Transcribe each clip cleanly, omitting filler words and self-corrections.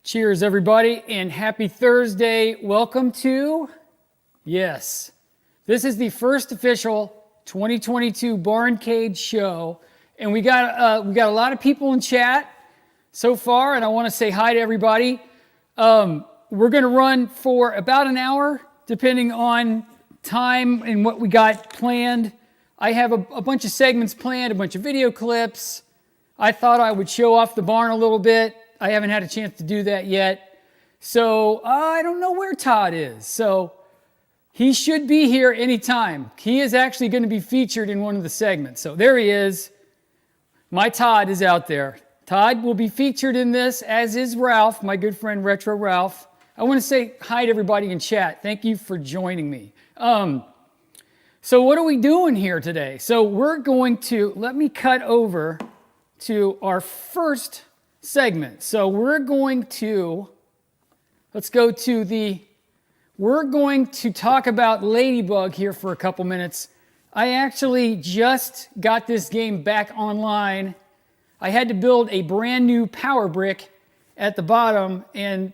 Cheers, everybody, and happy Thursday. Welcome to, yes, this is the first official 2022 BarnCade Show, and we got a lot of people in chat so far, and I want to say hi to everybody. We're going to run for about an hour, depending on time and what we got planned. I have a bunch of segments planned, a bunch of video clips. I thought I would show off the barn a little bit. I haven't had a chance to do that yet. So I don't know where Todd is. So he should be here anytime. He is actually going to be featured in one of the segments. So there he is. My Todd is out there. Todd will be featured in this, as is Ralph, my good friend Retro Ralph. I want to say hi to everybody in chat. Thank you for joining me. So what are we doing here today? So we're going to, let me cut over to our first segment. So we're going to, let's go to the, we're going to talk about Ladybug here for a couple minutes. I actually just got this game back online. I had to build a brand new power brick at the bottom, and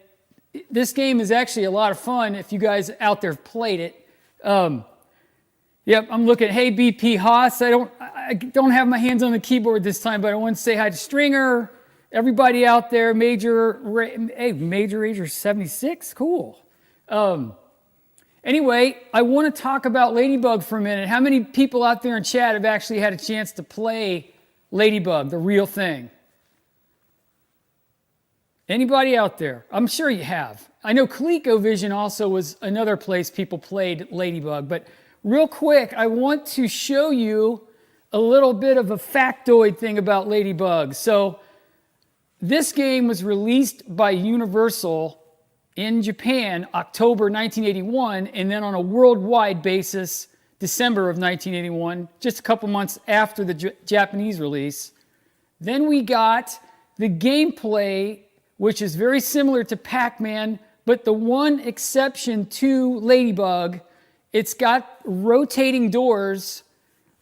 this game is actually a lot of fun if you guys out there have played it. Yep, I'm looking, hey BP Haas, I don't have my hands on the keyboard this time, but I want to say hi to Stringer, everybody out there, Major Ager 76, cool. Anyway, I want to talk about Ladybug for a minute. How many people out there in chat have actually had a chance to play Ladybug, the real thing? Anybody out there? I'm sure you have. I know ColecoVision also was another place people played Ladybug, but real quick, I want to show you a little bit of a factoid thing about Ladybug. So this game was released by Universal in Japan, October 1981, and then on a worldwide basis, December of 1981, just a couple months after the Japanese release. Then we got the gameplay, which is very similar to Pac-Man, but the one exception to Ladybug, it's got rotating doors,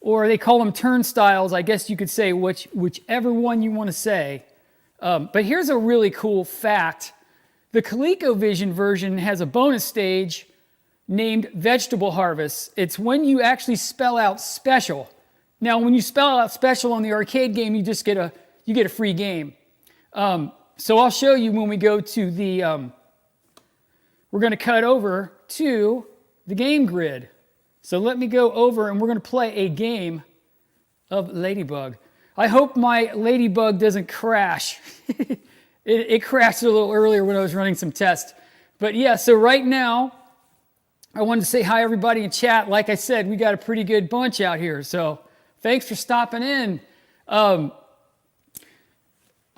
or they call them turnstiles, I guess you could say, whichever one you want to say. But here's a really cool fact. The ColecoVision version has a bonus stage named Vegetable Harvest. It's when you actually spell out special. Now, when you spell out special on the arcade game, you just get a free game. So I'll show you when we go to the, we're going to cut over to the game grid. So let me go over and we're going to play a game of Ladybug. I hope my Ladybug doesn't crash. It crashed a little earlier when I was running some tests. But yeah, so right now, I wanted to say hi everybody in chat. Like I said, we got a pretty good bunch out here. So thanks for stopping in. I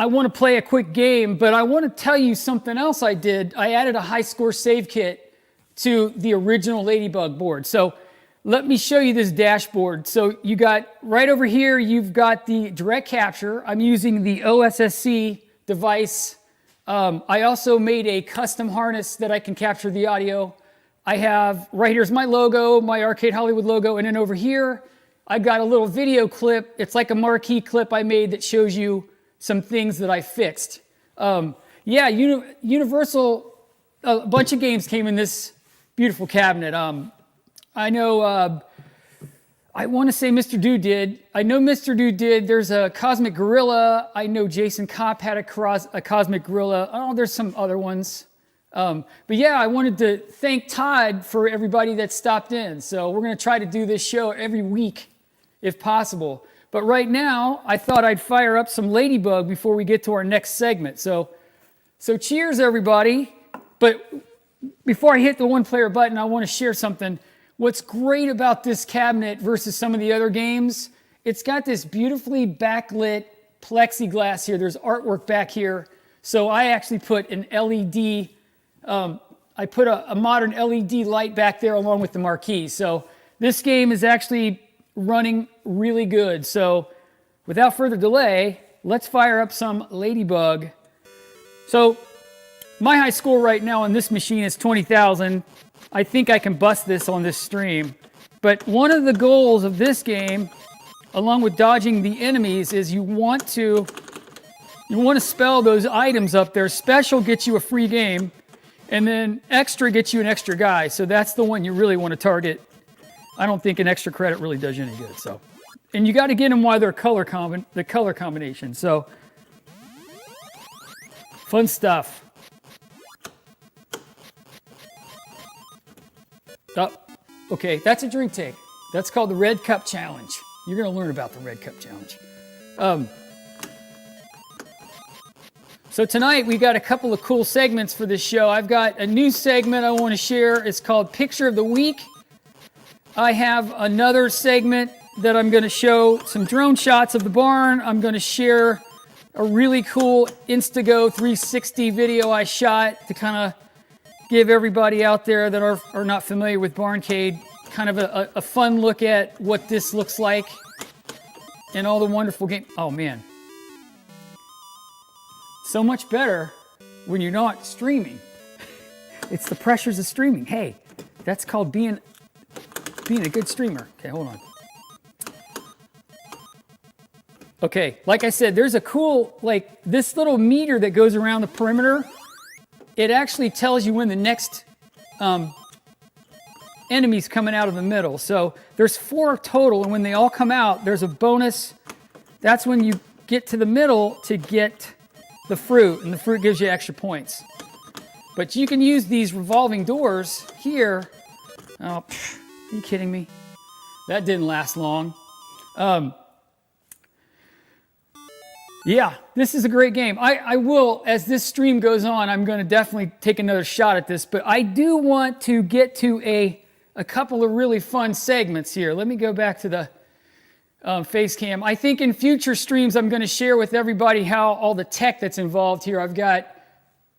want to play a quick game, but I want to tell you something else I did. I added a high score save kit to the original Ladybug board. So let me show you this dashboard. So you got right over here, you've got the direct capture. I'm using the OSSC device. I also made a custom harness that I can capture the audio. I have, right here's my logo, my Arcade Hollywood logo, and then over here, I've got a little video clip. It's like a marquee clip I made that shows you some things that I fixed. Yeah, Universal, a bunch of games came in this beautiful cabinet. I know, I want to say Mr. Do did. I know Mr. Do did. There's a Cosmic Gorilla. I know Jason Kopp had a Cosmic Gorilla. Oh, there's some other ones. But yeah, I wanted to thank Todd for everybody that stopped in. So we're going to try to do this show every week if possible. But right now, I thought I'd fire up some Ladybug before we get to our next segment. So cheers, everybody. But before I hit the one-player button, I want to share something. What's great about this cabinet versus some of the other games, it's got this beautifully backlit plexiglass here. There's artwork back here. So I actually put an LED, I put a modern LED light back there along with the marquee. So this game is actually running really good. So without further delay, let's fire up some Ladybug. So my high score right now on this machine is 20,000. I think I can bust this on this stream. But one of the goals of this game, along with dodging the enemies, is you want to You want to spell those items up there. Special gets you a free game, and then extra gets you an extra guy. So that's the one you really want to target. I don't think an extra credit really does you any good. So, and you got to get them while they're the color combination. So, fun stuff. Oh, okay, that's a drink take. That's called the Red Cup Challenge. You're going to learn about the Red Cup Challenge. So tonight we got a couple of cool segments for this show. I've got a new segment I want to share. It's called Picture of the Week. I have another segment that I'm going to show some drone shots of the barn. I'm going to share a really cool Instago 360 video I shot to kind of give everybody out there that are not familiar with BarnCade kind of a fun look at what this looks like and all the wonderful game. Oh man. So much better when you're not streaming. It's the pressures of streaming. Hey, that's called being a good streamer. Okay, hold on. Okay, like I said, there's a cool, like this little meter that goes around the perimeter. It actually tells you when the next enemy's coming out of the middle. So there's 4 total, and when they all come out, there's a bonus. That's when you get to the middle to get the fruit, and the fruit gives you extra points. But you can use these revolving doors here. Oh, are you kidding me? That didn't last long. Yeah, this is a great game. I will, as this stream goes on, I'm going to definitely take another shot at this, but I do want to get to a couple of really fun segments here. Let me go back to the face cam. I think in future streams, I'm going to share with everybody how all the tech that's involved here. I've got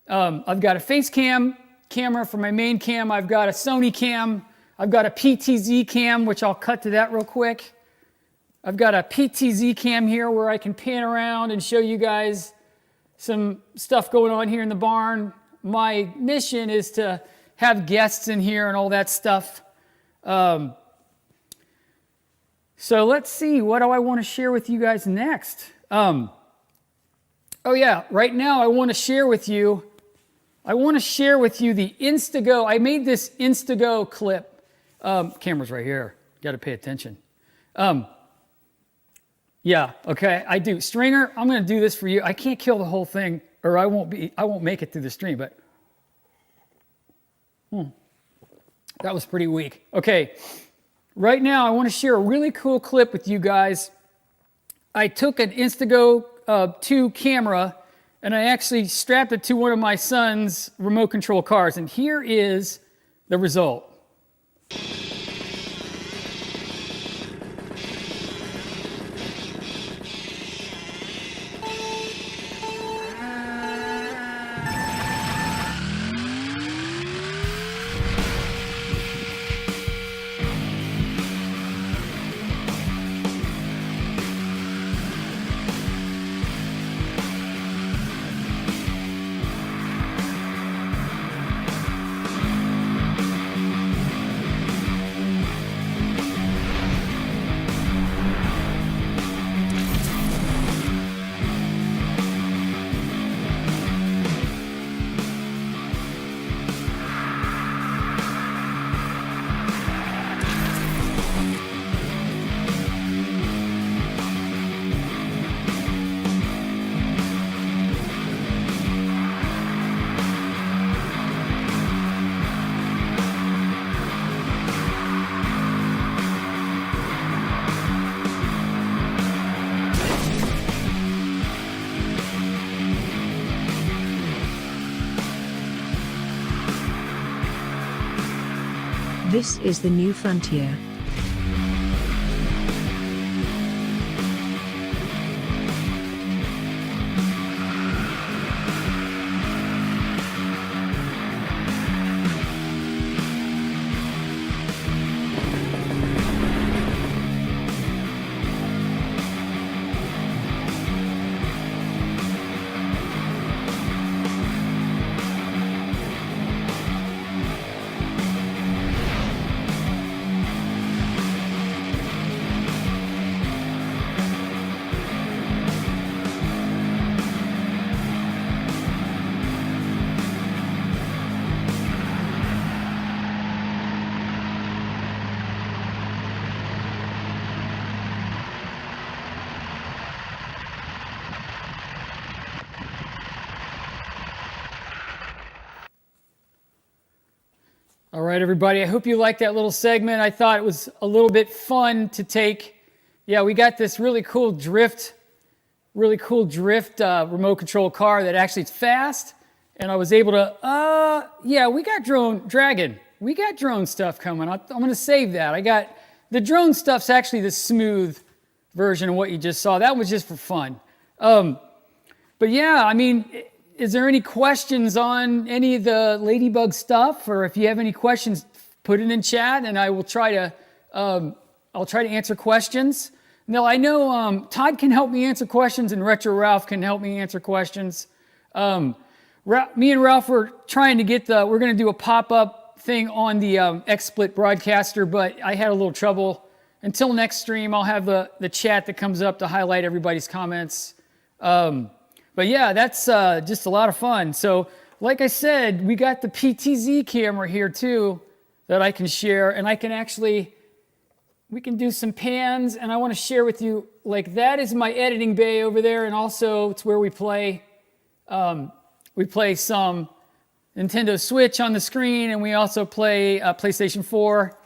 a face cam camera for my main cam. I've got a Sony cam. I've got a PTZ cam, which I'll cut to that real quick. I've got a PTZ cam here where I can pan around and show you guys some stuff going on here in the barn. My mission is to have guests in here and all that stuff. So let's see, what do I want to share with you guys next? Oh yeah, right now I want to share with you the Instago. I made this Instago clip. Camera's right here. Got to pay attention. Yeah, okay, I do. Stringer, I'm going to do this for you. I can't kill the whole thing, or I won't make it through the stream, but that was pretty weak. Okay, right now I want to share a really cool clip with you guys. I took an Instago 2 camera, and I actually strapped it to one of my son's remote control cars, and here is the result. This is the new frontier. All right, everybody. I hope you liked that little segment. I thought it was a little bit fun to take. Yeah, we got this really cool drift remote control car that actually is fast. And I was able to, yeah, we got drone stuff coming. I'm going to save that. The drone stuff's actually the smooth version of what you just saw. That was just for fun. But yeah, I mean, is there any questions on any of the Ladybug stuff? Or if you have any questions, put it in chat and I will try to, answer questions. Now, I know Todd can help me answer questions and Retro Ralph can help me answer questions. Me and Ralph were trying to we're going to do a pop-up thing on the XSplit broadcaster, but I had a little trouble. Until next stream, I'll have the chat that comes up to highlight everybody's comments. But yeah, that's just a lot of fun. So like I said, we got the PTZ camera here too that I can share, and we can do some pans, and I want to share with you, like that is my editing bay over there, and also it's where we play some Nintendo Switch on the screen, and we also play PlayStation 4.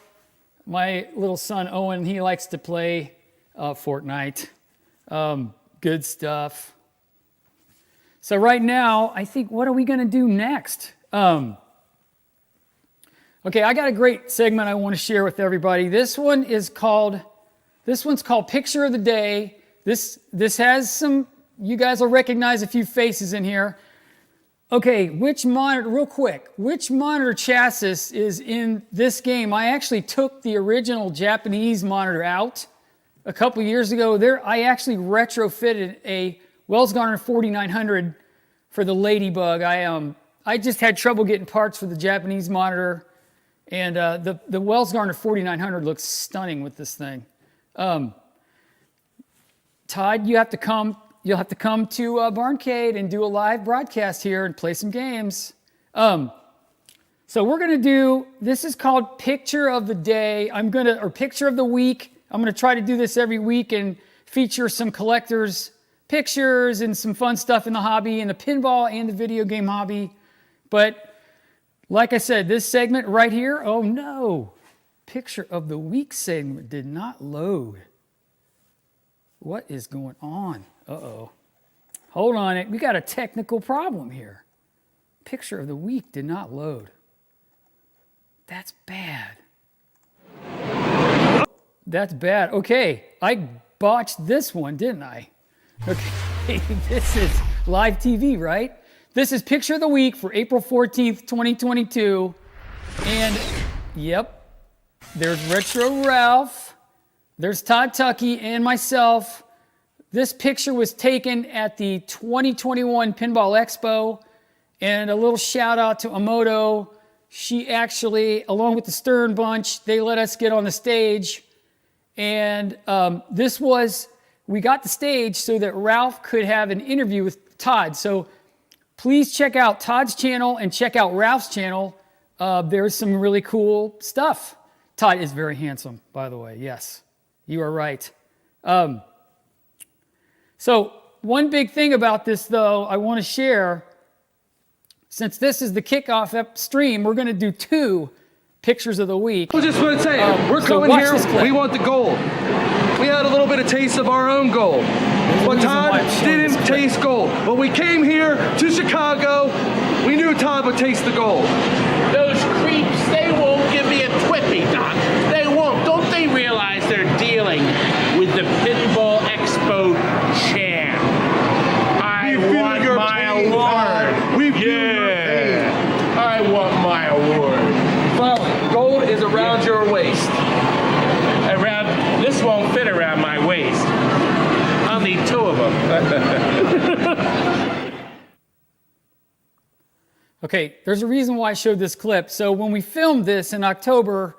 My little son, Owen, he likes to play Fortnite. Good stuff. So right now, I think, what are we going to do next? Okay, I got a great segment I want to share with everybody. This one's called Picture of the Day. This has some, you guys will recognize a few faces in here. Okay, which monitor chassis is in this game? I actually took the original Japanese monitor out a couple years ago. I actually retrofitted a Wells Garner 4900 for the Ladybug. I just had trouble getting parts for the Japanese monitor, and the Wells Garner 4900 looks stunning with this thing. Todd, you'll have to come to BarnCade and do a live broadcast here and play some games. So we're gonna do, this is called Picture of the Day. Or Picture of the Week. I'm gonna try to do this every week and feature some collectors' pictures and some fun stuff in the hobby, in the pinball and the video game hobby. But like I said, this segment right here, oh no, Picture of the Week segment did not load. What is going on? Uh-oh. Hold on, we got a technical problem here. Picture of the Week did not load. That's bad. That's bad. Okay, I botched this one, didn't I? Okay, this is live TV, right? This is Picture of the Week for April 14th, 2022. And, yep, there's Retro Ralph, there's Todd Tuckey, and myself. This picture was taken at the 2021 Pinball Expo, and a little shout out to Amoto. She actually, along with the Stern Bunch, they let us get on the stage. And we got the stage so that Ralph could have an interview with Todd. So please check out Todd's channel and check out Ralph's channel. There's some really cool stuff. Todd is very handsome, by the way. Yes, you are right. So one big thing about this, though, I want to share, since this is the kickoff stream, we're going to do 2 pictures of the week. I just want to tell you, we're coming here, we want the gold. We had a little bit of taste of our own gold. But Todd didn't taste gold. When we came here to Chicago, we knew Todd would taste the gold. Those creeps, they won't give me a twippy, Doc. They won't. Don't they realize they're dealing with the Pinball Expo champ? I want my award. Yeah. I want my award. Finally, gold is around your waist. This won't fit around my waist. I'll need 2 of them. Okay, there's a reason why I showed this clip. So when we filmed this in October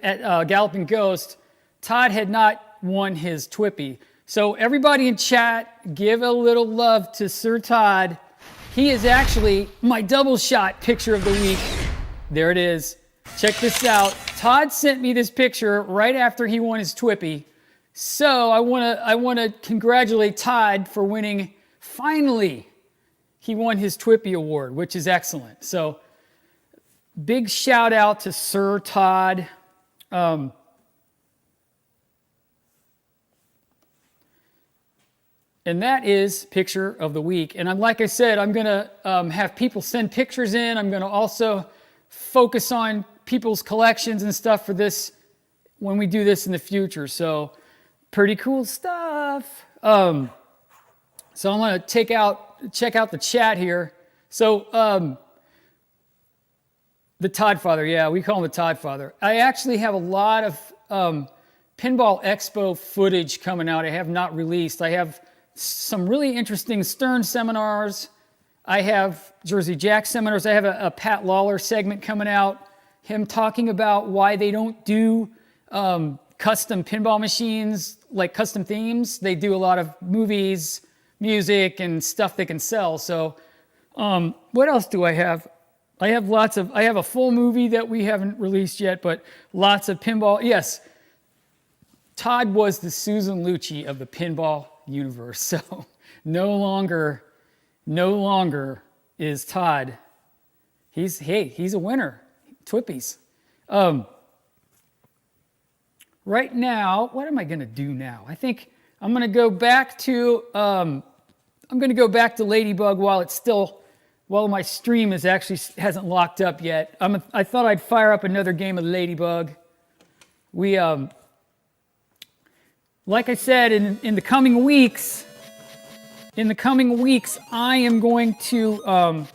at Galloping Ghost, Todd had not won his Twippy. So everybody in chat, give a little love to Sir Todd. He is actually my double shot picture of the week. There it is. Check this out. Todd sent me this picture right after he won his Twippy. So I want to congratulate Todd for winning. Finally, he won his Twippy award, which is excellent. So big shout out to Sir Todd. And that is picture of the week. And like I said, I'm going to have people send pictures in. I'm going to also focus on people's collections and stuff for this when we do this in the future. So pretty cool stuff. So I'm going to check out the chat here. So the Todd Father, yeah, we call him the Todd Father. I actually have a lot of Pinball Expo footage coming out I have not released. I have some really interesting Stern seminars. I have Jersey Jack seminars. I have a Pat Lawler segment coming out, him talking about why they don't do custom pinball machines, like custom themes. They do a lot of movies, music, and stuff they can sell. So what else do I have? I have a full movie that we haven't released yet, but lots of pinball. Yes, Todd was the Susan Lucci of the pinball universe. So no longer is Todd. He's a winner. Twippies. Right now, what am I going to do now? I think I'm going to go back to Ladybug while my stream hasn't locked up yet. I thought I'd fire up another game of Ladybug. We like I said, in the coming weeks, I am going to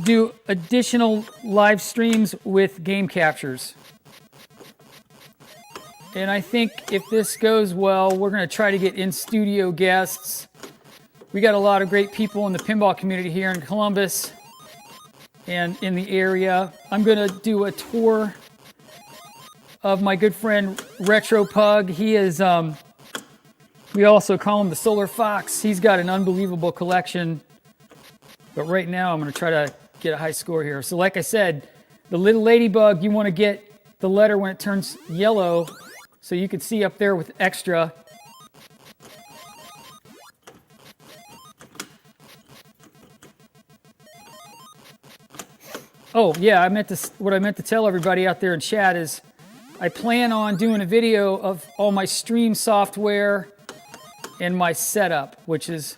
do additional live streams with game captures. And I think if this goes well, we're going to try to get in-studio guests. We got a lot of great people in the pinball community here in Columbus and in the area. I'm going to do a tour of my good friend Retro Pug. He is, we also call him the Solar Fox. He's got an unbelievable collection. But right now I'm going to try to get a high score here. So like I said, the little Ladybug, you want to get the letter when it turns yellow so you can see up there with extra. Oh yeah, what I meant to tell everybody out there in chat is I plan on doing a video of all my stream software and my setup, which is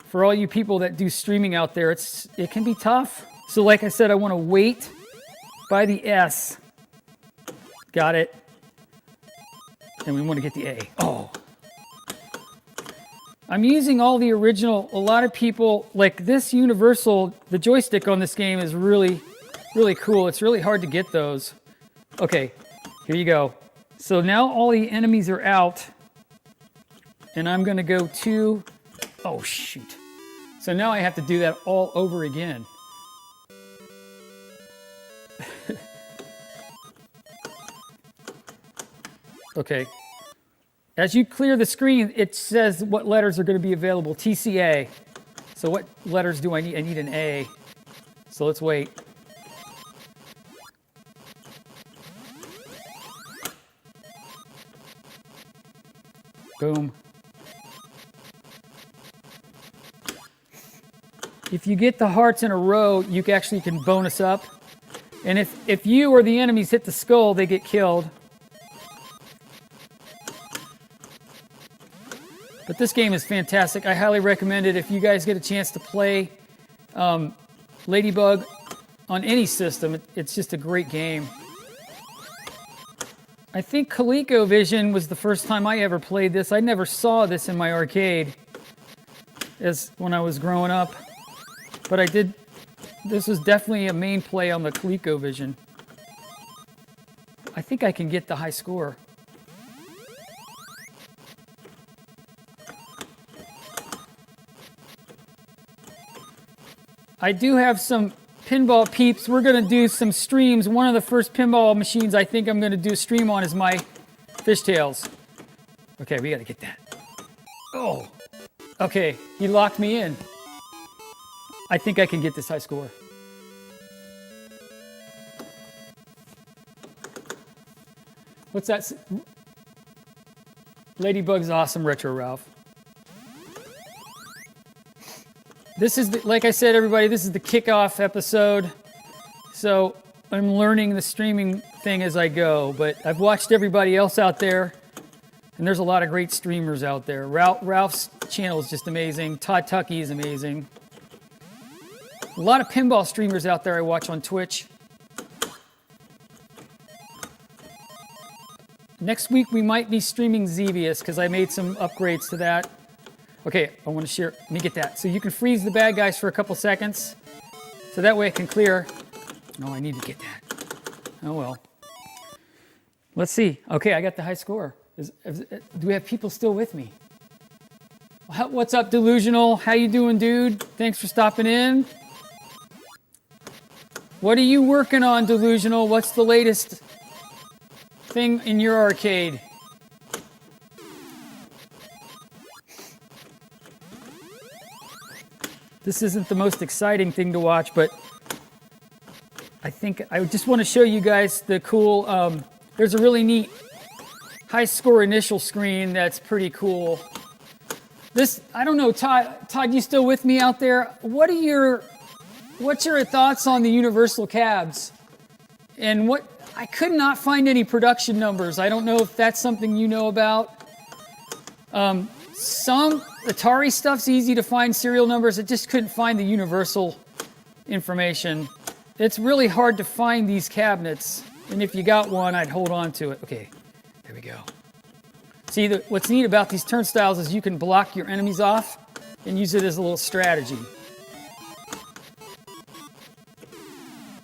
for all you people that do streaming out there, it can be tough. So like I said, I want to wait by the S. Got it. And we want to get the A. Oh. I'm using all the original. A lot of people, like this Universal, the joystick on this game is really, really cool. It's really hard to get those. Okay, here you go. So now all the enemies are out. And I'm going to go to... Oh, shoot. So now I have to do that all over again. Okay. As you clear the screen, it says what letters are going to be available. TCA. So what letters do I need? I need an A. So let's wait. Boom. If you get the hearts in a row, you actually can bonus up. And if you or the enemies hit the skull, they get killed. But this game is fantastic. I highly recommend it if you guys get a chance to play Ladybug on any system. It's just a great game. I think ColecoVision was the first time I ever played this. I never saw this in my arcade when I was growing up. But I did. This was definitely a main play on the ColecoVision. I think I can get the high score. I do have some pinball peeps. We're going to do some streams. One of the first pinball machines I think I'm going to do a stream on is my Fishtails. Okay, we got to get that. Oh, okay, he locked me in. I think I can get this high score. What's that? Ladybug's awesome, Retro Ralph. This is, like I said, everybody, this is the kickoff episode. So I'm learning the streaming thing as I go, but I've watched everybody else out there, and there's a lot of great streamers out there. Ralph's channel is just amazing. Todd Tuckey is amazing. A lot of pinball streamers out there I watch on Twitch. Next week we might be streaming Xevious because I made some upgrades to that. Okay, I want to share. Let me get that. So you can freeze the bad guys for a couple seconds. So that way it can clear. No, I need to get that. Oh well. Let's see. Okay, I got the high score. Do we have people still with me? What's up, Delusional? How you doing, dude? Thanks for stopping in. What are you working on, Delusional? What's the latest thing in your arcade? This isn't the most exciting thing to watch, but I think I just want to show you guys the cool, there's a really neat high score initial screen that's pretty cool. This, I don't know, Todd, you still with me out there? What's your thoughts on the Universal cabs? And I could not find any production numbers. I don't know if that's something you know about. Some Atari stuff's easy to find serial numbers. I just couldn't find the Universal information. It's really hard to find these cabinets. And if you got one, I'd hold on to it. Okay, there we go. See, what's neat about these turnstiles is you can block your enemies off and use it as a little strategy.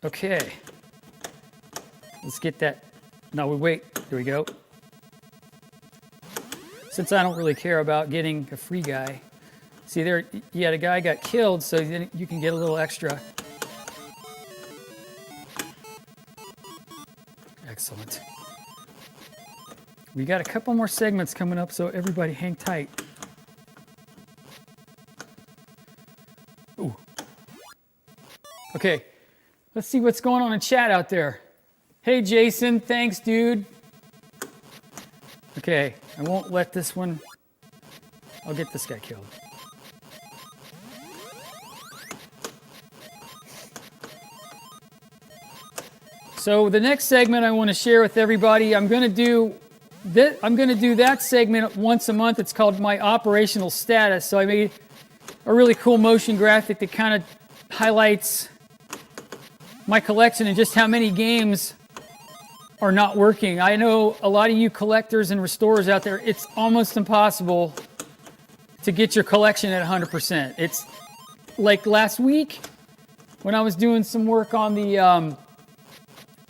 Okay. Let's get that. No, wait. There we go. Since I don't really care about getting a free guy. See there, yeah, the guy got killed, so then you can get a little extra. Excellent. We got a couple more segments coming up, so everybody hang tight. Ooh. Okay, let's see what's going on in chat out there. Hey, Jason, thanks, dude. Okay, I won't let this one. I'll get this guy killed. So the next segment I want to share with everybody, I'm going to do that segment once a month. It's called My Operational Status. So I made a really cool motion graphic that kind of highlights my collection and just how many games are not working. I know a lot of you collectors and restorers out there, it's almost impossible to get your collection at 100%. It's like last week when I was doing some work on the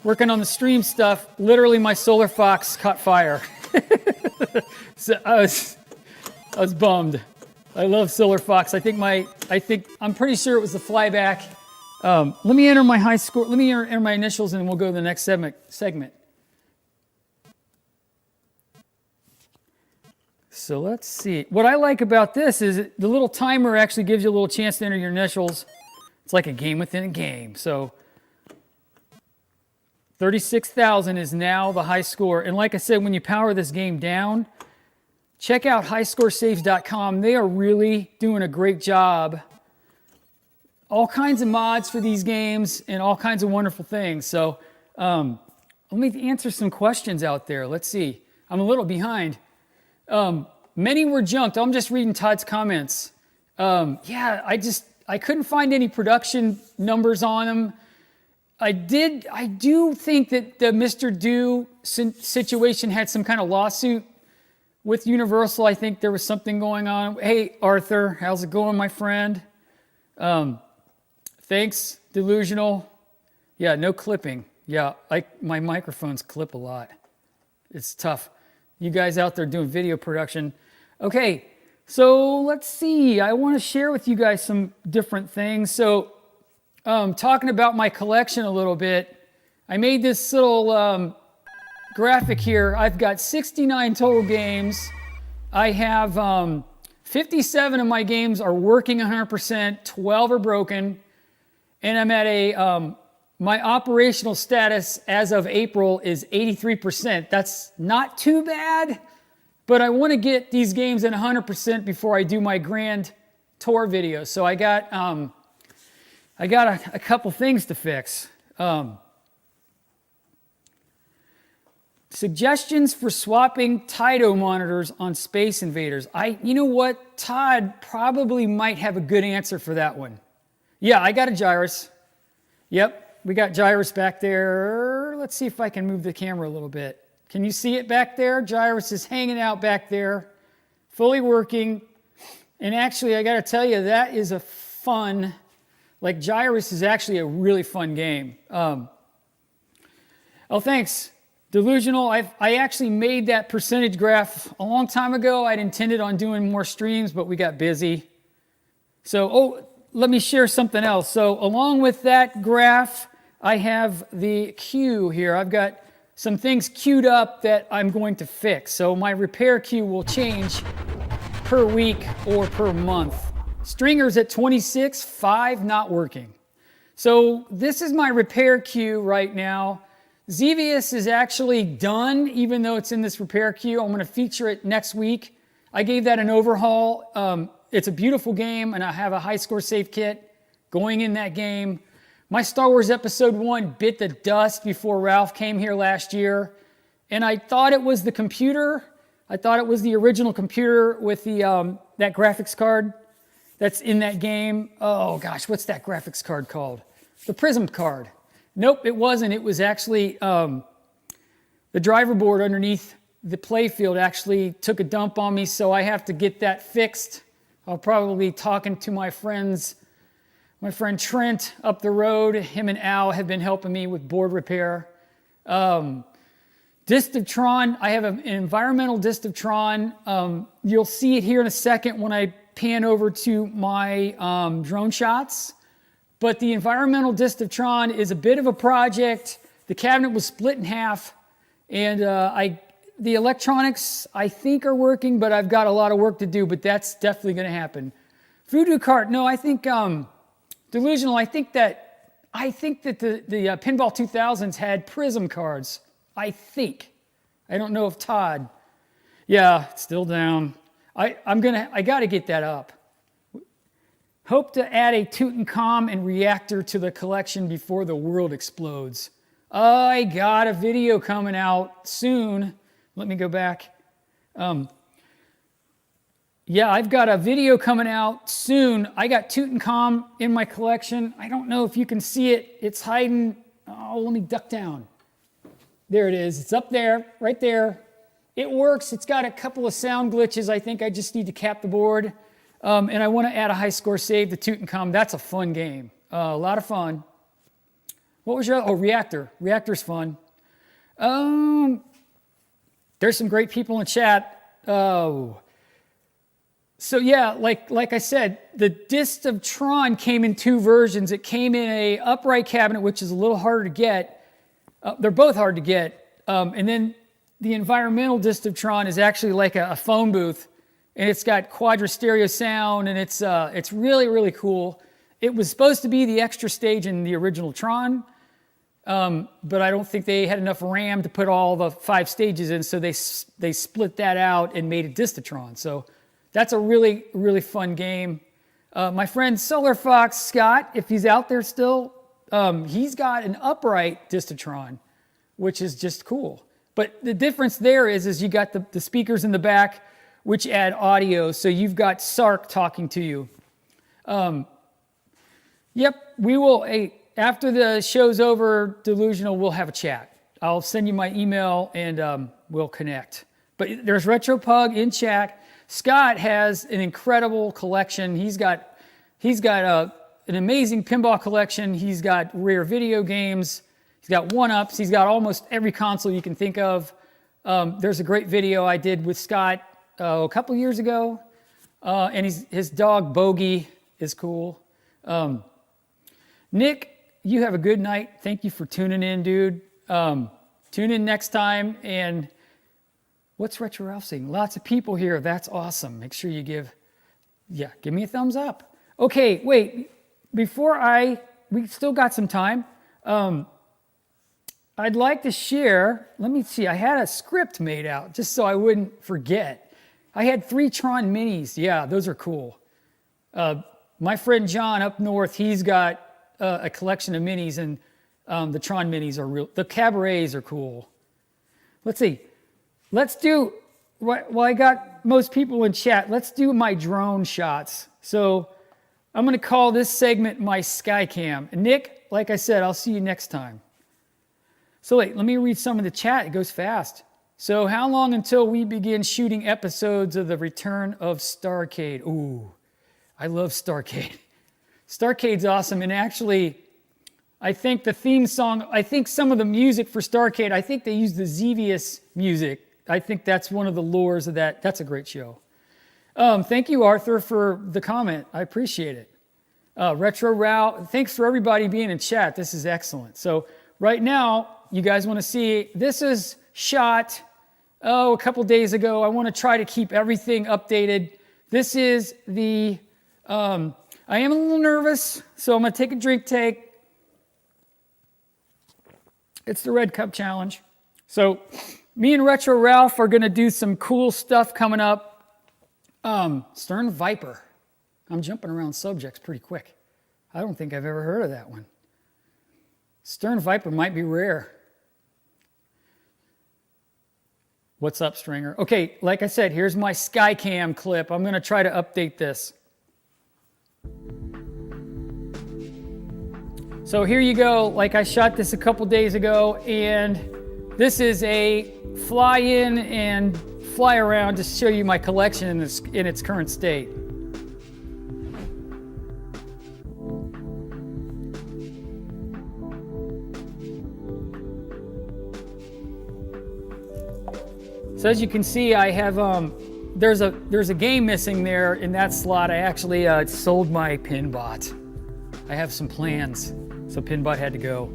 working on the stream stuff, literally my Solar Fox caught fire. So I was bummed. I love Solar Fox. I'm pretty sure it was the flyback. Let me enter my high score. Let me enter my initials, and we'll go to the next segment. So let's see. What I like about this is the little timer actually gives you a little chance to enter your initials. It's like a game within a game. So 36,000 is now the high score. And like I said, when you power this game down, check out highscoresaves.com. They are really doing a great job. All kinds of mods for these games and all kinds of wonderful things. So let me answer some questions out there. Let's see. I'm a little behind. Many were junked. I'm just reading Todd's comments. Yeah, I couldn't find any production numbers on them. I do think that the Mr. Do situation had some kind of lawsuit with Universal. I think there was something going on. Hey, Arthur, how's it going, my friend? Thanks, Delusional. Yeah, no clipping. Yeah, my microphones clip a lot. It's tough. You guys out there doing video production. Okay, so let's see. I want to share with you guys some different things. So talking about my collection a little bit, I made this little graphic here. I've got 69 total games. I have 57 of my games are working 100%, 12 are broken, and I'm at my operational status as of April is 83%. That's not too bad, but I want to get these games at 100% before I do my grand tour video. So I got a couple things to fix. Suggestions for swapping Taito monitors on Space Invaders. You know what? Todd probably might have a good answer for that one. Yeah, I got a gyrus. Yep, we got gyrus back there. Let's see if I can move the camera a little bit. Can you see it back there? Gyrus is hanging out back there, fully working. And actually, I got to tell you, that is a fun, like gyrus is actually a really fun game. Oh, thanks. Delusional, I actually made that percentage graph a long time ago. I'd intended on doing more streams, but we got busy. So, let me share something else. So along with that graph, I have the queue here. I've got some things queued up that I'm going to fix. So my repair queue will change per week or per month. Stringer's at 26, 5 not working. So this is my repair queue right now. Xevious is actually done, even though it's in this repair queue. I'm going to feature it next week. I gave that an overhaul. It's a beautiful game, and I have a high score save kit going in that game. My Star Wars Episode 1 bit the dust before Ralph came here last year, and I thought it was the computer. I thought it was the original computer with the that graphics card that's in that game. Oh gosh, what's that graphics card called? The Prism card. Nope, it wasn't. It was actually the driver board underneath the playfield actually took a dump on me, so I have to get that fixed. I'll probably be talking to my friend Trent up the road. Him and Al have been helping me with board repair. Disc of Tron, I have an environmental Disc of Tron. You'll see it here in a second when I pan over to my drone shots. But the environmental Disc of Tron is a bit of a project. The cabinet was split in half, and the electronics I think are working, but I've got a lot of work to do, but that's definitely going to happen. Voodoo Cart, no, I think Delusional, I think that the Pinball 2000s had Prism cards. I think. I don't know if Todd. Yeah, it's still down. I got to get that up. Hope to add a Tutankhamun and reactor to the collection before the world explodes. I got a video coming out soon. Let me go back. Yeah, I've got a video coming out soon. I got Tutankhamun in my collection. I don't know if you can see it. It's hiding. Oh, let me duck down. There it is. It's up there, right there. It works. It's got a couple of sound glitches. I think I just need to cap the board. And I want to add a high score save to Tutankhamun. That's a fun game. A lot of fun. What was your other? Oh, Reactor. Reactor's fun. There's some great people in chat. Oh. So yeah, like I said, the Disc of Tron came in 2 versions. It came in a upright cabinet, which is a little harder to get. They're both hard to get. And then the environmental Disc of Tron is actually like a phone booth, and it's got quadra stereo sound, and it's really, really cool. It was supposed to be the extra stage in the original Tron, but I don't think they had enough RAM to put all the 5 stages in, so they split that out and made a Disc of Tron. So that's a really, really fun game. My friend Solar Fox Scott, if he's out there still, he's got an upright Disc of Tron, which is just cool. But the difference there is you got the speakers in the back, which add audio, so you've got Sark talking to you. Yep, we will, after the show's over, Delusional, we'll have a chat. I'll send you my email and we'll connect. But there's RetroPug in chat. Scott has an incredible collection. He's got an amazing pinball collection. He's got rare video games. He's got one-ups. He's got almost every console you can think of. There's a great video I did with Scott a couple years ago. And his dog, Bogey, is cool. Nick, you have a good night. Thank you for tuning in, dude. Tune in next time. And what's Retro Ralph saying? Lots of people here. That's awesome. Make sure you give me a thumbs up. Okay, wait. We still got some time. I'd like to share, let me see, I had a script made out just so I wouldn't forget. I had 3 Tron Minis. Yeah, those are cool. My friend John up north, he's got a collection of minis, and the Tron minis are real. The cabarets are cool. Let's see. Let's do, well, I got most people in chat. Let's do my drone shots. So I'm going to call this segment my Skycam. And Nick, like I said, I'll see you next time. So wait, let me read some of the chat. It goes fast. So how long until we begin shooting episodes of The Return of Starcade? Ooh, I love Starcade. Starcade's awesome. And actually, I think the theme song, I think some of the music for Starcade, I think they use the Xevious music. I think that's one of the lures of that. That's a great show. Thank you, Arthur, for the comment. I appreciate it. Retro Row, thanks for everybody being in chat. This is excellent. So right now, you guys want to see, this is shot, a couple days ago. I want to try to keep everything updated. This is the, I am a little nervous, so I'm going to take a drink take. It's the Red Cup Challenge. So me and Retro Ralph are going to do some cool stuff coming up. Stern Viper. I'm jumping around subjects pretty quick. I don't think I've ever heard of that one. Stern Viper might be rare. What's up, Stringer? Okay, like I said, here's my Skycam clip. I'm going to try to update this. So here you go. Like I shot this a couple days ago, and this is a fly in and fly around to show you my collection in its current state. So as you can see, I have there's a game missing there in that slot. I actually sold my Pinbot. I have some plans, so Pinbot had to go.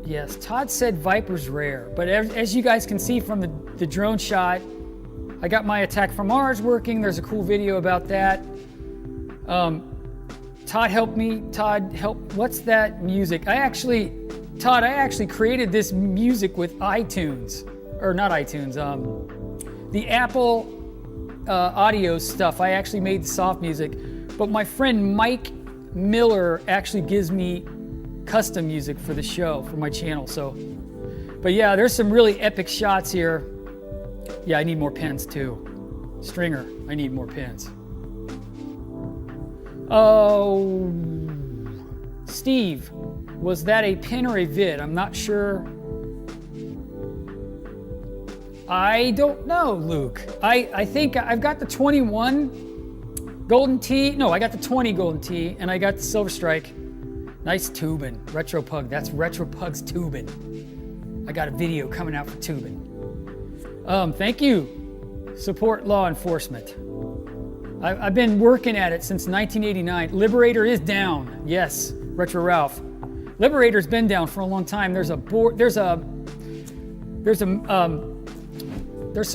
Yes, Todd said Viper's rare, but as you guys can see from the drone shot, I got my Attack from Mars working. There's a cool video about that. Todd helped me. Todd helped. What's that music? Todd, I actually created this music with iTunes, or not iTunes, the Apple audio stuff. I actually made the soft music, but my friend Mike Miller actually gives me custom music for the show, for my channel. So, but yeah, there's some really epic shots here. Yeah, I need more pens too. Stringer, I need more pens. Oh, Steve, was that a pin or a vid? I'm not sure. I don't know, Luke. I think I've got the 21 Golden Tee. No, I got the 20 Golden Tee, and I got the Silver Strike. Nice tubing. Retro Pug. That's Retro Pug's tubing. I got a video coming out for tubing. Thank you. Support law enforcement. I've been working at it since 1989. Liberator is down. Yes, Retro Ralph. Liberator's been down for a long time. There's some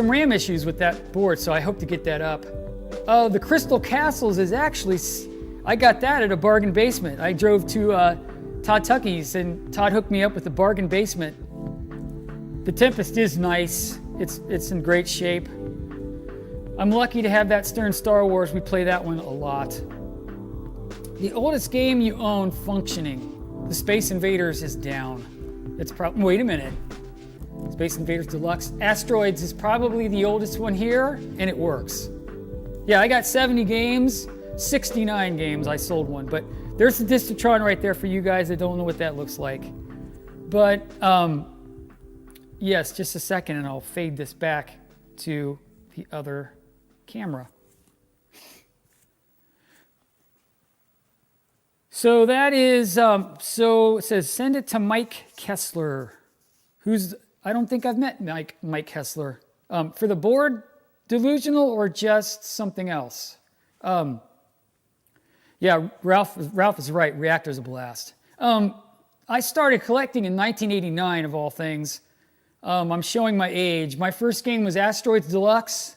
RAM issues with that board, so I hope to get that up. The Crystal Castles is actually, I got that at a bargain basement. I drove to Todd Tucky's, and Todd hooked me up with the bargain basement. The Tempest is nice. It's in great shape. I'm lucky to have that Stern Star Wars. We play that one a lot. The oldest game you own functioning. The Space Invaders is down. It's wait a minute. Space Invaders Deluxe. Asteroids is probably the oldest one here, and it works. Yeah, I got 70 games, 69 games. I sold one, but there's the Distotron right there for you guys that don't know what that looks like. But yes, just a second, and I'll fade this back to the other camera. So that is, so it says, send it to Mike Kessler, I don't think I've met Mike Kessler. For the board, delusional or just something else? Yeah, Ralph is right, Reactor's a blast. I started collecting in 1989 of all things. I'm showing my age. My first game was Asteroids Deluxe,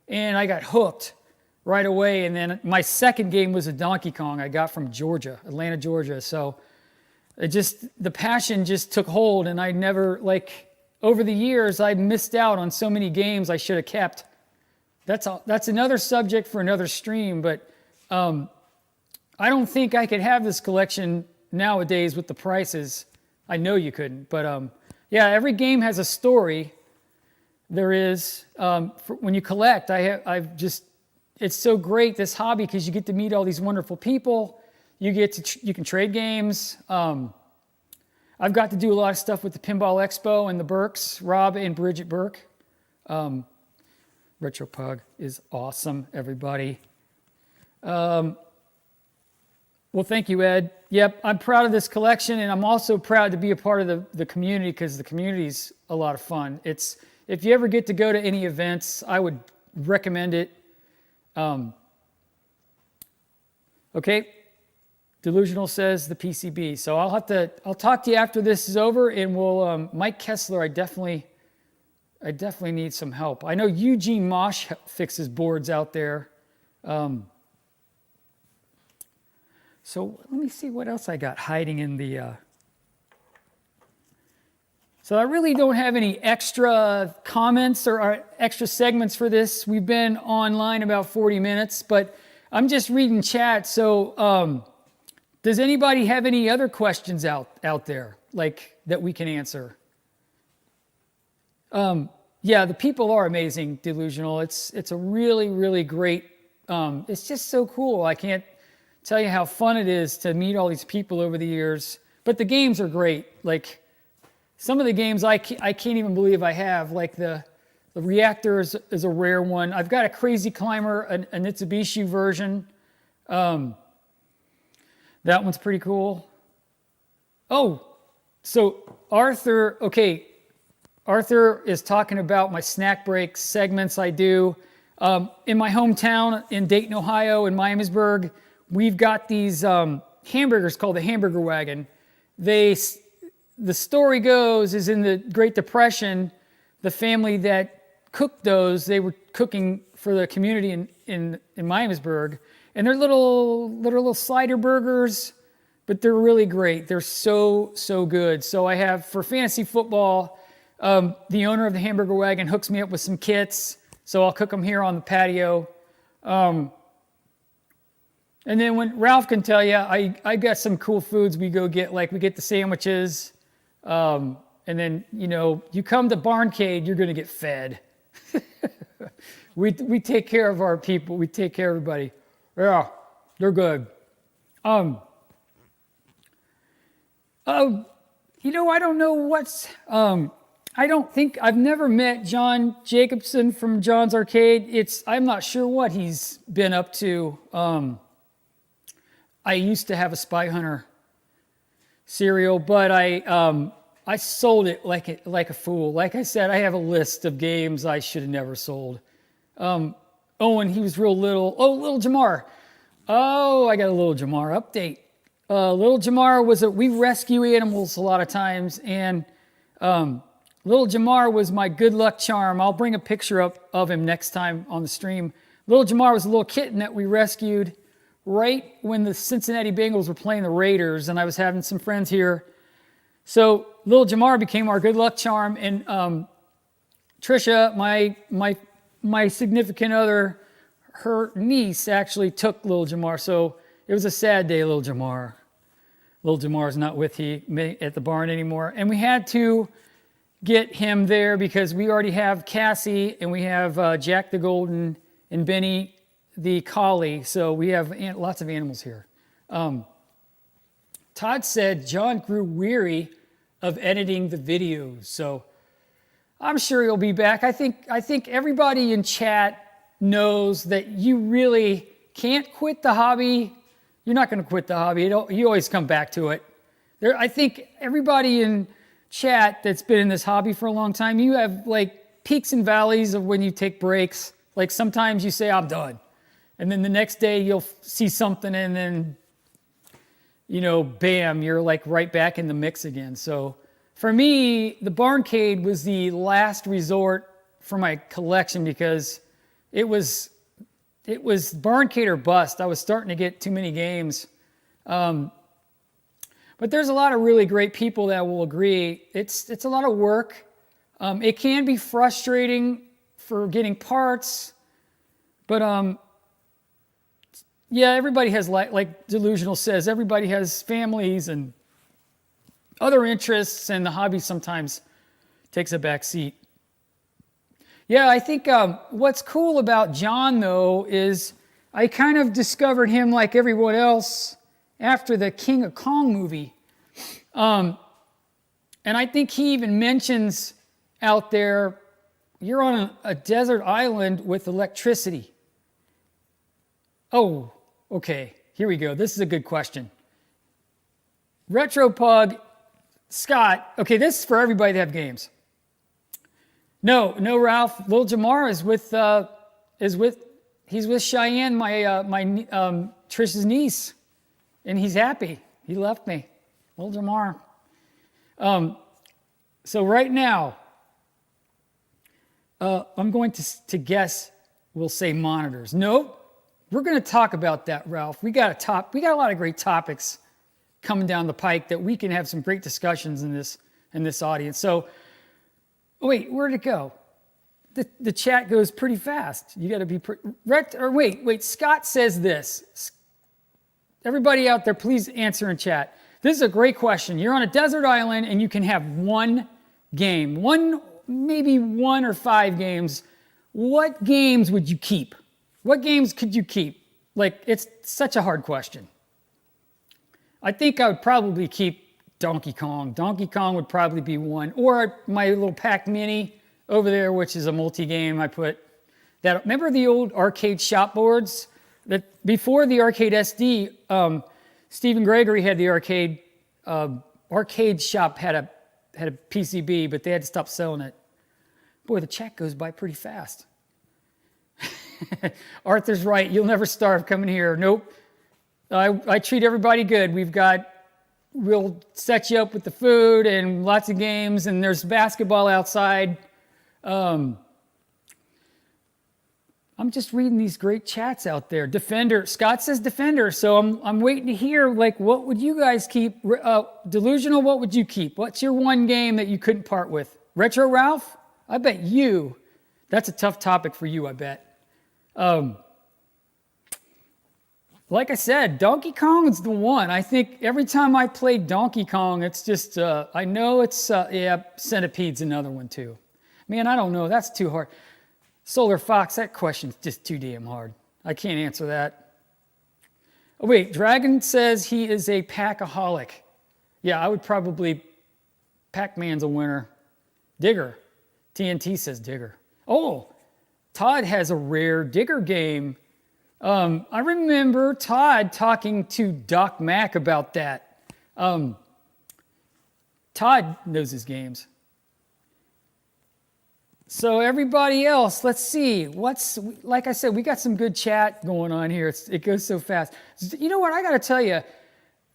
and I got hooked right away. And then my second game was a Donkey Kong I got from Georgia, Atlanta, Georgia. So the passion just took hold, and I never, over the years, I missed out on so many games I should have kept. That's another subject for another stream, but I don't think I could have this collection nowadays with the prices. I know you couldn't, but yeah, every game has a story. There is, when you collect, it's so great, this hobby, because you get to meet all these wonderful people. You can trade games. I've got to do a lot of stuff with the Pinball Expo and the Burks, Rob and Bridget Burke. RetroPug is awesome, everybody. Well, thank you, Ed. Yep, I'm proud of this collection, and I'm also proud to be a part of the community, because the community's a lot of fun. If you ever get to go to any events, I would recommend it. Okay, Delusional says the PCB. So I'll talk to you after this is over, and we'll, Mike Kessler, I definitely need some help. I know Eugene Mosh fixes boards out there. So let me see what else I got hiding in the... So I really don't have any extra comments or extra segments for this. We've been online about 40 minutes, but I'm just reading chat. So does anybody have any other questions out there, like, that we can answer? Yeah, the people are amazing, Delusional. It's a really, really great... it's just so cool. I can't tell you how fun it is to meet all these people over the years. But the games are great. Like, some of the games I can't even believe I have. Like the Reactor is a rare one. I've got a Crazy Climber, a Mitsubishi version. That one's pretty cool. Oh, so Arthur is talking about my snack break segments I do. In my hometown in Dayton, Ohio, in Miamisburg, we've got these hamburgers called the Hamburger Wagon. The story goes is in the Great Depression, the family that cooked those, they were cooking for the community in Miamisburg, and they're little slider burgers, but they're really great. They're so good. So I have, for fantasy football, the owner of the Hamburger Wagon hooks me up with some kits, so I'll cook them here on the patio. And then when Ralph can tell you, I got some cool foods we go get, like we get the sandwiches. And then, you come to BarnCade, you're going to get fed. We take care of our people. We take care of everybody. Yeah, they're good. I don't know what's... I've never met John Jacobson from John's Arcade. I'm not sure what he's been up to. I used to have a Spy Hunter cereal, but I sold it like a fool. Like I said, I have a list of games I should have never sold. Owen, he was real little. Oh, little Jamar. Oh, I got a little Jamar update. Little Jamar we rescue animals a lot of times, and little Jamar was my good luck charm. I'll bring a picture up of him next time on the stream. Little Jamar was a little kitten that we rescued right when the Cincinnati Bengals were playing the Raiders, and I was having some friends here. So little Jamar became our good luck charm, and Trisha, my significant other, her niece actually took little Jamar. So it was a sad day, little Jamar. Little Jamar's not with me at the barn anymore, and we had to get him there because we already have Cassie and we have Jack the Golden and Benny the Collie. So we have lots of animals here. Todd said John grew weary of editing the videos, so I'm sure he'll be back. I think everybody in chat knows that you really can't quit the hobby. You're not going to quit the hobby. You always come back to it. I think everybody in chat that's been in this hobby for a long time, you have like peaks and valleys of when you take breaks. Like sometimes you say, I'm done. And then the next day you'll see something and then, bam, you're like right back in the mix again. So for me, the BarnCade was the last resort for my collection because it was BarnCade or bust. I was starting to get too many games. But there's a lot of really great people that will agree. It's a lot of work. It can be frustrating for getting parts. But yeah, everybody has, like Delusional says, everybody has families and other interests, and the hobby sometimes takes a back seat. Yeah, I think what's cool about John, though, is I kind of discovered him like everyone else after the King of Kong movie. And I think he even mentions out there, you're on a desert island with electricity. Oh, okay, here we go. This is a good question. Retropug, Scott, okay, this is for everybody that have games. No, Ralph. Lil Jamar he's with Cheyenne, my Trish's niece, and he's happy. He left me, Lil Jamar. So right now, I'm going to guess we'll say monitors. Nope. We're going to talk about that, Ralph. We got a lot of great topics coming down the pike that we can have some great discussions in this audience. So. Wait, where'd it go? The chat goes pretty fast. You got to be wait. Scott says this. Everybody out there, please answer in chat. This is a great question. You're on a desert island and you can have one game, maybe 1 or 5 games. What games would you keep? What games could you keep? Like, it's such a hard question. I think I would probably keep Donkey Kong. Donkey Kong would probably be one. Or my little Pac Mini over there, which is a multi-game. I put that. Remember the old arcade shop boards? That before the arcade SD, Stephen Gregory had the arcade shop had a PCB, but they had to stop selling it. Boy, the chat goes by pretty fast. Arthur's right. You'll never starve coming here. Nope. I treat everybody good. We'll set you up with the food and lots of games, and there's basketball outside. I'm just reading these great chats out there. Defender, Scott says Defender, so I'm waiting to hear, like, what would you guys keep? Delusional, what would you keep? What's your one game that you couldn't part with? Retro Ralph? I bet you. That's a tough topic for you, I bet. Like I said, Donkey Kong is the one. I think every time I play Donkey Kong, it's just, I know it's, Centipede's another one too. Man, I don't know. That's too hard. Solar Fox, that question's just too damn hard. I can't answer that. Oh, wait, Dragon says he is a Packaholic. Yeah, I would probably, Pac-Man's a winner. Digger. TNT says Digger. Oh, Todd has a rare Digger game. I remember Todd talking to Doc Mack about that. Todd knows his games. So everybody else, let's see. Like I said, we got some good chat going on here. It goes so fast. You know what? I got to tell you,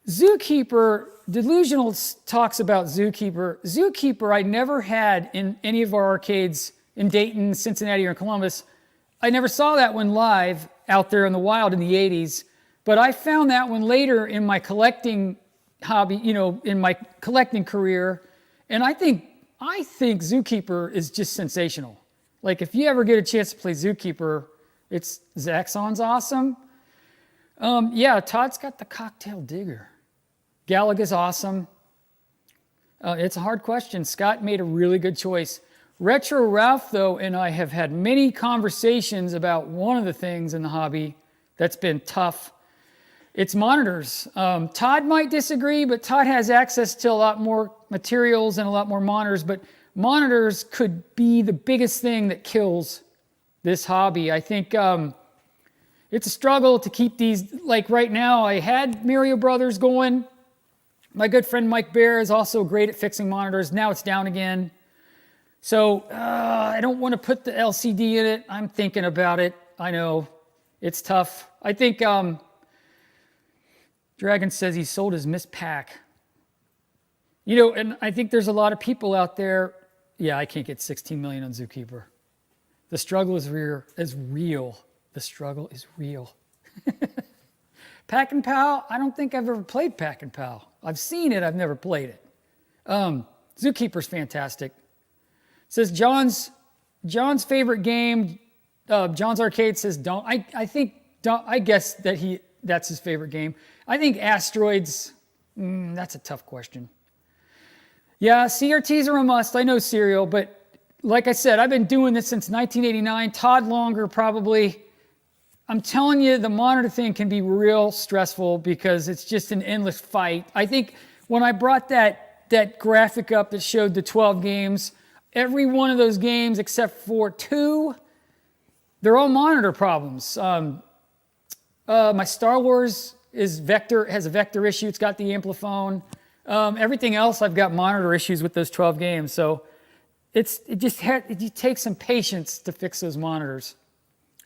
Zookeeper, Delusional talks about Zookeeper. Zookeeper I never had in any of our arcades in Dayton, Cincinnati, or Columbus. I never saw that one live out there in the wild in the 80s, but I found that one later in my collecting hobby, in my collecting career, and I think Zookeeper is just sensational. Like, if you ever get a chance to play Zookeeper, Zaxxon's awesome. Yeah, Todd's got the Cocktail Digger. Galaga's awesome. It's a hard question. Scott made a really good choice. Retro Ralph, though, and I have had many conversations about one of the things in the hobby that's been tough. It's monitors. Todd might disagree, but Todd has access to a lot more materials and a lot more monitors, but monitors could be the biggest thing that kills this hobby. I think it's a struggle to keep these, like right now, I had Mario Brothers going. My good friend Mike Bear is also great at fixing monitors. Now it's down again. So I don't want to put the LCD in it. I'm thinking about it. I know it's tough. I think Dragon says he sold his Miss Pack. And I think there's a lot of people out there. Yeah, I can't get 16 million on Zookeeper. The struggle is real. The struggle is real. Pack and Pal, I don't think I've ever played Pack and Pal. I've seen it, I've never played it. Zookeeper's fantastic. Says John's favorite game, John's Arcade says don't. I think don't. I guess that's his favorite game. I think Asteroids. That's a tough question. Yeah, CRTs are a must. I know Serial, but like I said, I've been doing this since 1989. Todd longer, probably. I'm telling you, the monitor thing can be real stressful because it's just an endless fight. I think when I brought that graphic up that showed the 12 games, every one of those games except for 2, they're all monitor problems. My Star Wars has a vector issue. It's got the Ampliphone. Everything else, I've got monitor issues with those 12 games. So it takes some patience to fix those monitors.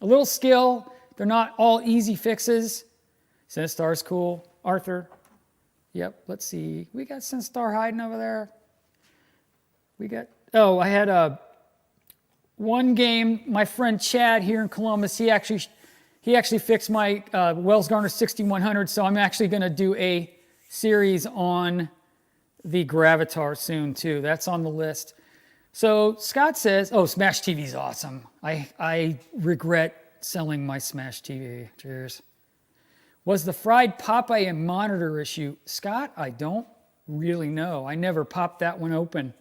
A little skill. They're not all easy fixes. Sinistar's cool. Arthur. Yep, let's see. We got Sinistar hiding over there. I had one game. My friend Chad here in Columbus, he actually fixed my Wells Garner 6100, so I'm actually going to do a series on the Gravatar soon too. That's on the list. So Scott says, Smash TV's awesome. I regret selling my Smash TV. Cheers. Was the fried Popeye a monitor issue? Scott, I don't really know. I never popped that one open.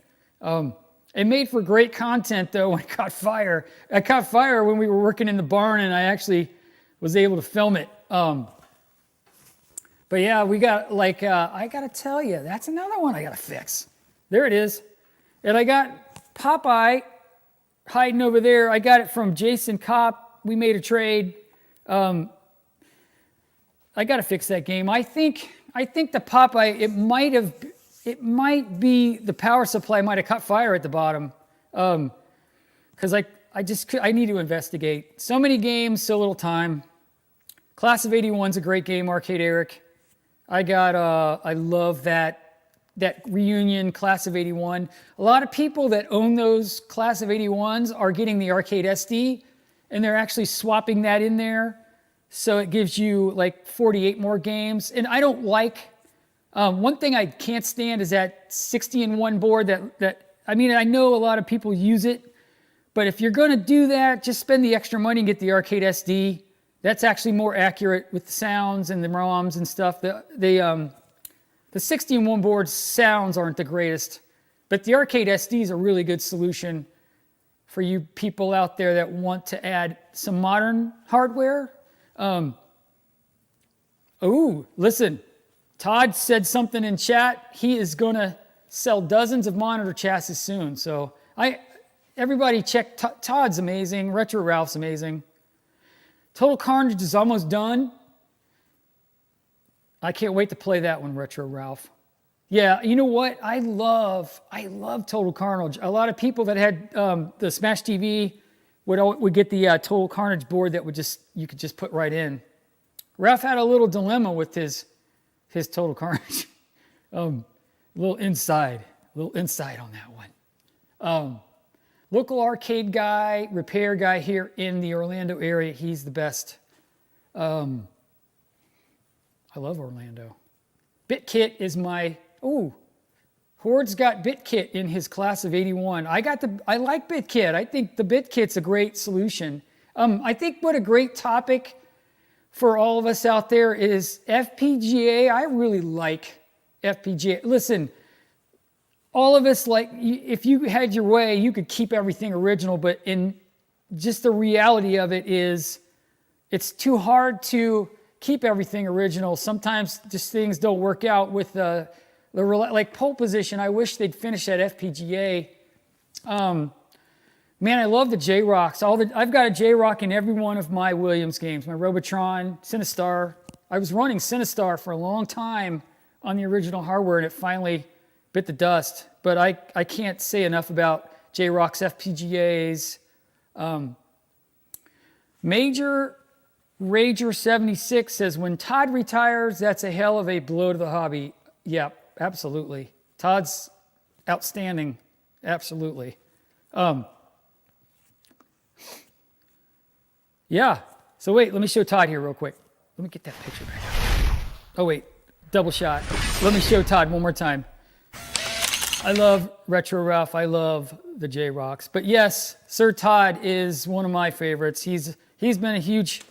It made for great content though when it caught fire. I caught fire when we were working in the barn and I actually was able to film it. But yeah, we got I gotta tell you, that's another one I gotta fix. There it is. And I got Popeye hiding over there. I got it from Jason Kopp. We made a trade. I gotta fix that game. I think the Popeye, it might be the power supply might have caught fire at the bottom. Because I need to investigate. So many games, so little time. Class of 81's a great game, Arcade Eric. I love that reunion Class of 81. A lot of people that own those Class of 81s are getting the Arcade SD, and they're actually swapping that in there. So it gives you like 48 more games. And I don't like, one thing I can't stand is that 60-in-1 board I know a lot of people use it, but if you're gonna do that, just spend the extra money and get the Arcade SD. That's actually more accurate with the sounds and the ROMs and stuff. The 60-in-1 board sounds aren't the greatest, but the Arcade SD is a really good solution for you people out there that want to add some modern hardware. Listen, Todd said something in chat. He is gonna sell dozens of monitor chassis soon. So everybody check, Todd's amazing, Retro Ralph's amazing. Total Carnage is almost done. I can't wait to play that one, Retro Ralph. Yeah, you know what? I love Total Carnage. A lot of people that had the Smash TV would get the Total Carnage board that you could just put right in. Ralph had a little dilemma with his Total Carnage. A little insight on that one. Local arcade guy, repair guy here in the Orlando area. He's the best. I love Orlando. BitKit is my... Horde's got BitKit in his Class of 81. I like BitKit. I think the BitKit's a great solution. I think what a great topic for all of us out there is FPGA. I really like FPGA. Listen, all of us, if you had your way, you could keep everything original, but in just the reality of it is it's too hard to keep everything original. Sometimes just things don't work out with like pole position. I wish they'd finish that FPGA. Man, I love the J-Rocks. I've got a J-Rock in every one of my Williams games. My Robotron, Sinistar. I was running Sinistar for a long time on the original hardware, and it finally bit the dust. But I can't say enough about J-Rock's FPGAs. Major Rager 76 says, when Todd retires, that's a hell of a blow to the hobby. Yeah, absolutely. Todd's outstanding. Absolutely. Yeah. So wait, let me show Todd here real quick. Let me get that picture back. Oh wait, double shot. Let me show Todd one more time. I love Retro Ralph. I love the J-Rocks. But yes, Sir Todd is one of my favorites. He's been a huge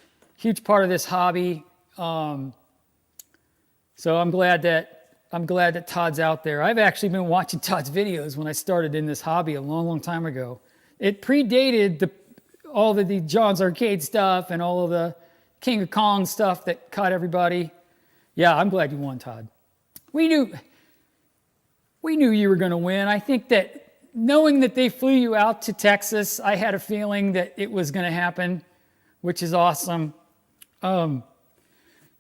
part of this hobby. So I'm glad that Todd's out there. I've actually been watching Todd's videos when I started in this hobby a long time ago. It predated all the John's Arcade stuff and all of the King of Kong stuff that caught everybody. Yeah, I'm glad you won, Todd. We knew you were going to win. I think that knowing that they flew you out to Texas, I had a feeling that it was going to happen, which is awesome.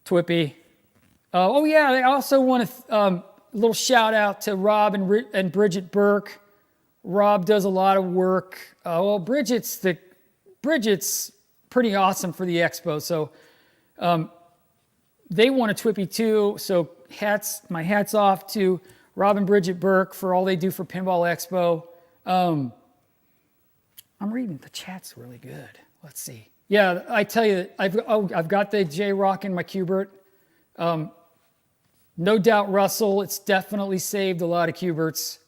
Twippy. Oh yeah, I also want a little shout out to Rob and Bridget Burke. Rob does a lot of work. Well, Bridget's pretty awesome for the expo. So they won a Twippy too. So my hats off to Rob and Bridget Burke for all they do for Pinball Expo. I'm reading the chat's really good. Let's see. Yeah, I tell you, I've got the J-Rock in my Q*bert. No doubt, Russell, it's definitely saved a lot of Q*berts.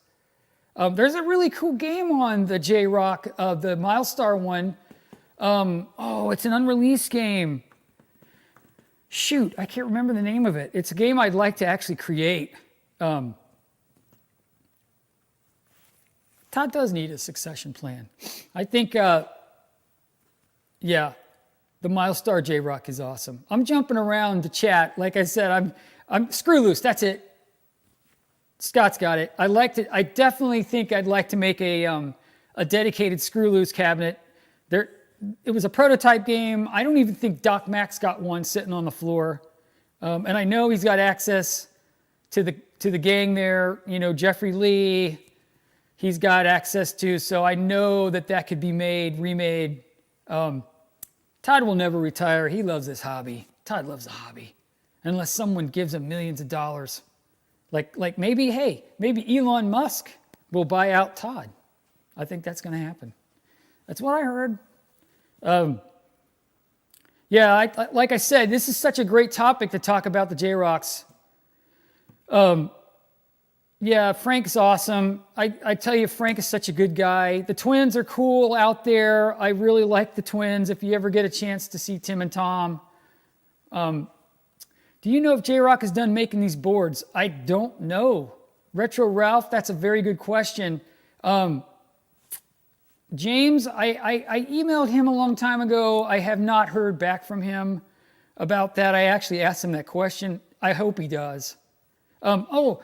There's a really cool game on the J-Rock, the Milestar one. It's an unreleased game. Shoot, I can't remember the name of it. It's a game I'd like to actually create. Todd does need a succession plan. I think, the Milestar J-Rock is awesome. I'm jumping around the chat. Like I said, I'm screw loose. That's it. Scott's got it. I definitely think I'd like to make a dedicated screw loose cabinet. It was a prototype game. I don't even think Doc Max got one sitting on the floor. And I know he's got access to the gang there. You know, Jeffrey Lee, he's got access to. So I know that could be remade. Todd will never retire. He loves this hobby. Todd loves the hobby. Unless someone gives him millions of dollars. Like maybe Elon Musk will buy out Todd. I think that's going to happen. That's what I heard. Like I said, this is such a great topic to talk about the J-Rocks. Frank's awesome. I tell you, Frank is such a good guy. The twins are cool out there. I really like the twins. If you ever get a chance to see Tim and Tom. Do you know if J-Rock is done making these boards? I don't know. Retro Ralph, that's a very good question. James, I emailed him a long time ago. I have not heard back from him about that. I actually asked him that question. I hope he does. Also,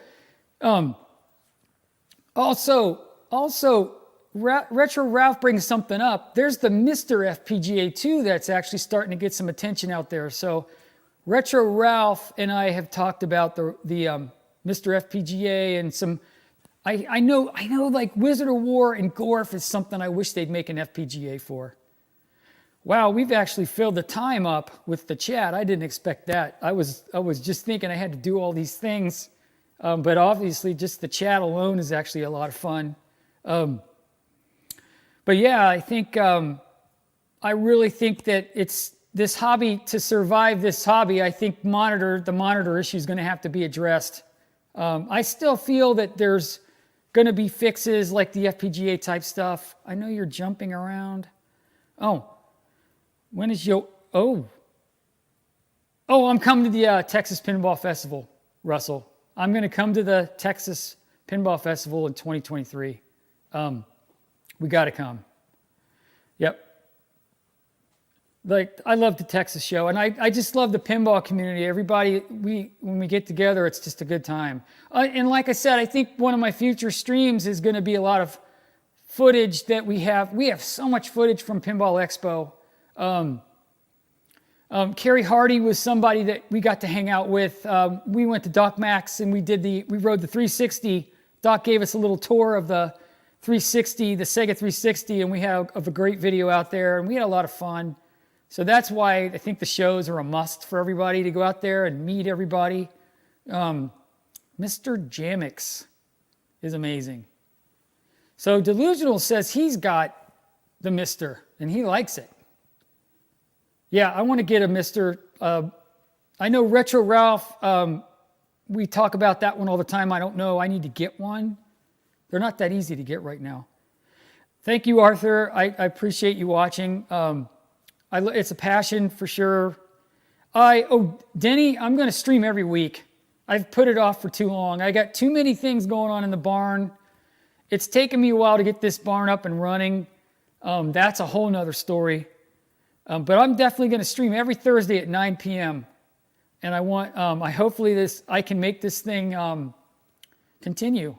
Retro Ralph brings something up. There's the Mr. FPGA 2 that's actually starting to get some attention out there. So Retro Ralph and I have talked about the Mr. FPGA and some. I know like Wizard of War and Gorf is something I wish they'd make an FPGA for. Wow, we've actually filled the time up with the chat. I didn't expect that. I was just thinking I had to do all these things, but obviously just the chat alone is actually a lot of fun. But yeah, I think I really think that it's this hobby to survive. This hobby, I think the monitor issue is going to have to be addressed. I still feel that there's going to be fixes like the FPGA type stuff. I know you're jumping around. When is I'm coming to the Texas Pinball Festival, Russell. I'm going to come to the Texas Pinball Festival in 2023. We got to come. Yep. Like, I love the Texas show, and I just love the pinball community. Everybody, when we get together, it's just a good time. And like I said, I think one of my future streams is going to be a lot of footage that we have. We have so much footage from Pinball Expo. Kerry Hardy was somebody that we got to hang out with. We went to Doc Max and we rode the 360. Doc gave us a little tour of the 360, the Sega 360, and we have a great video out there, and we had a lot of fun. So that's why I think the shows are a must for everybody to go out there and meet everybody. Mr. Jamix is amazing. So Delusional says he's got the Mr. and he likes it. Yeah, I want to get a Mr. I know Retro Ralph, we talk about that one all the time. I don't know. I need to get one. They're not that easy to get right now. Thank you, Arthur. I appreciate you watching. It's a passion for sure. Denny, I'm going to stream every week. I've put it off for too long. I got too many things going on in the barn. It's taken me a while to get this barn up and running. That's a whole nother story. But I'm definitely going to stream every Thursday at 9 p.m. And hopefully I can make this thing continue.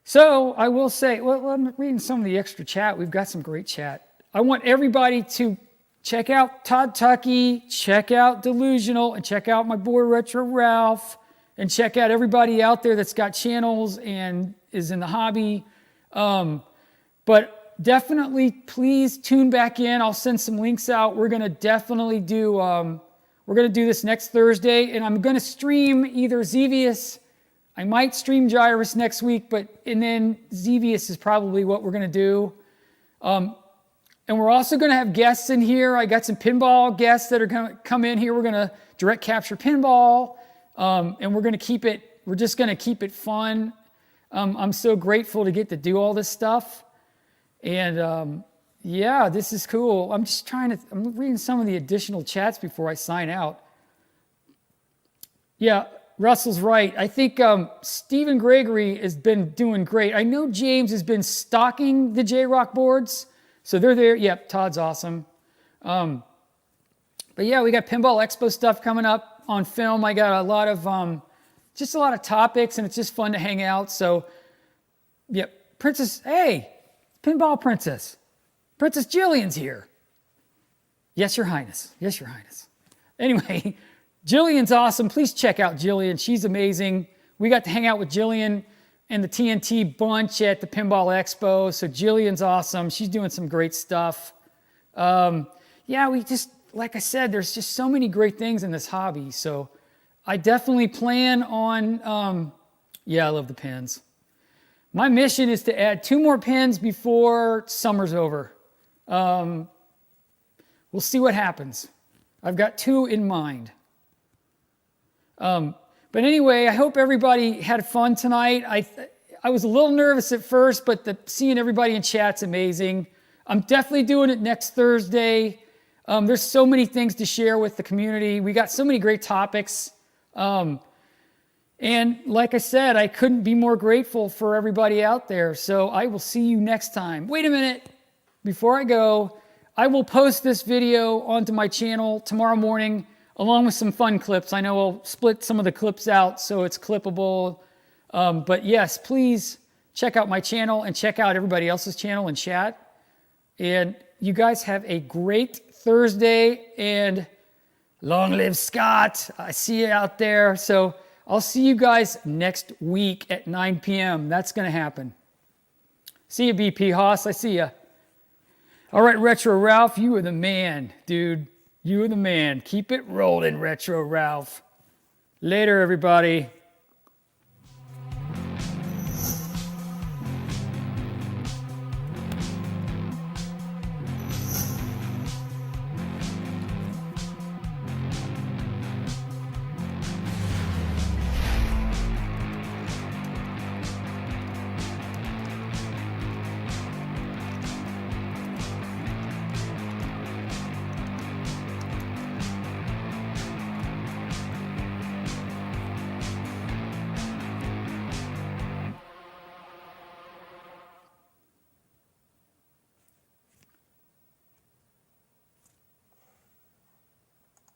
So I will say, well, I'm reading some of the extra chat. We've got some great chat. I want everybody to check out Todd Tucky, check out Delusional, and check out my boy Retro Ralph, and check out everybody out there that's got channels and is in the hobby. But definitely, please tune back in. I'll send some links out. We're gonna definitely do. We're gonna do this next Thursday, and I'm gonna stream either Xevious. I might stream Gyrus next week, and then Xevious is probably what we're gonna do. And we're also going to have guests in here. I got some pinball guests that are going to come in here. We're going to direct capture pinball, and we're just going to keep it fun. I'm so grateful to get to do all this stuff. And yeah, this is cool. I'm reading some of the additional chats before I sign out. Yeah, Russell's right. I think Stephen Gregory has been doing great. I know James has been stocking the J-Rock boards. So they're there. Yep, Todd's awesome. But yeah, we got Pinball Expo stuff coming up on film. I got a lot of topics, and it's just fun to hang out. So, yep, Pinball Princess. Princess Jillian's here. Yes, Your Highness. Yes, Your Highness. Anyway, Jillian's awesome. Please check out Jillian. She's amazing. We got to hang out with Jillian and the TNT bunch at the Pinball Expo. So Jillian's awesome. She's doing some great stuff. Yeah, like I said, there's just so many great things in this hobby. So I definitely plan on, I love the pins. My mission is to add 2 more pins before summer's over. We'll see what happens. I've got 2 in mind. But anyway, I hope everybody had fun tonight. I was a little nervous at first, but seeing everybody in chat's amazing. I'm definitely doing it next Thursday. There's so many things to share with the community. We got so many great topics. And like I said, I couldn't be more grateful for everybody out there. So I will see you next time. Wait a minute. Before I go, I will post this video onto my channel tomorrow morning, along with some fun clips. I know I'll split some of the clips out so it's clippable. But yes, please check out my channel and check out everybody else's channel and chat. And you guys have a great Thursday, and long live Scott. I see you out there. So I'll see you guys next week at 9 p.m. That's going to happen. See you, BP Haas. I see you. All right, Retro Ralph, you are the man, dude. You are the man. Keep it rolling, Retro Ralph. Later, everybody.